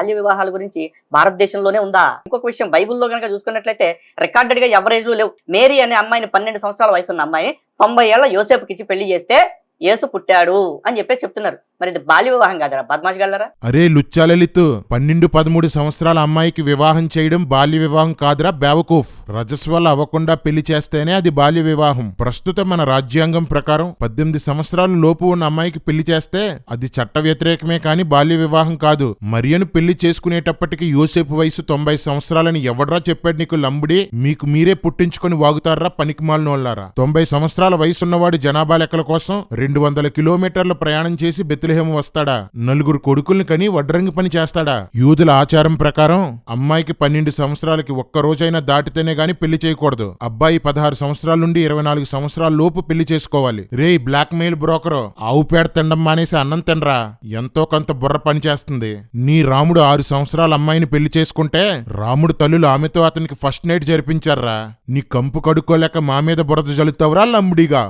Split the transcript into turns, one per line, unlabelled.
బాల్య వివాహాల గురించి భారతదేశంలోనే ఉందా? ఇంకొక విషయం, బైబిల్లో కనుక చూసుకున్నట్లయితే రికార్డెడ్ గా ఎవరేజ్ లేవు. మేరీ అనే అమ్మాయిని 12 సంవత్సరాల వయసు ఉన్న అమ్మాయిని 90 ఏళ్ల యోసేపుకి ఇచ్చి పెళ్లి చేస్తే యేసు పుట్టాడు అని చెప్పేసి చెప్తున్నారు. మరి ఇది బాల్య వివాహం కాదరా? బద్మాష్ గలరా?
అరే లుచ్చా లలిత్, 12-13 సంవత్సరాల అమ్మాయికి వివాహం చేయడం బాల్య వివాహం కాదురా బేవకూఫ్. రజస్వల అవ్వకుండా పెళ్లి చేస్తేనే అది బాల్య వివాహం. ప్రస్తుతం మన రాజ్యాంగం ప్రకారం 18 సంవత్సరాల లోపు ఉన్న అమ్మాయికి పెళ్లి చేస్తే అది చట్ట వ్యతిరేకమే కాని బాల్య వివాహం కాదు. మరియను పెళ్లి చేసుకునేటప్పటికి యోసేపు వయసు 90 సంవత్సరాలని ఎవడ్రా చెప్పాడు నీకు లంబుడి? మీకు మీరే పుట్టించుకొని వాగుతారా పనికిమాలినోళ్ళారా? 90 సంవత్సరాల వయసున్నవాడు జనాభా లెక్కల కోసం 200 కిలోమీటర్ల ప్రయాణం చేసి బెత్లెహేము వస్తాడా? 4 కొడుకుల్ని కని వడ్రంగి పని చేస్తాడా? యూదుల ఆచారం ప్రకారం అమ్మాయికి 12 సంవత్సరాలకి ఒక్క రోజైనా దాటితేనే గాని పెళ్లి చేయకూడదు. అబ్బాయి 16 సంవత్సరాల నుండి 24 సంవత్సరాల లోపు పెళ్లి చేసుకోవాలి. రే బ్లాక్ మెయిల్ బ్రోకరు, ఆవు పేడ తినడం మానేసి అన్నం తినరా, ఎంతో కొంత బుర్ర పని చేస్తుంది. నీ రాముడు 6 సంవత్సరాల అమ్మాయిని పెళ్లి చేసుకుంటే రాముడు తల్లులు ఆమెతో అతనికి ఫస్ట్ నైట్ జరిపించారా? నీ కంపు కడుక్కోలేక మా మీద బురద జల్లుతావురా లంబుడిగా?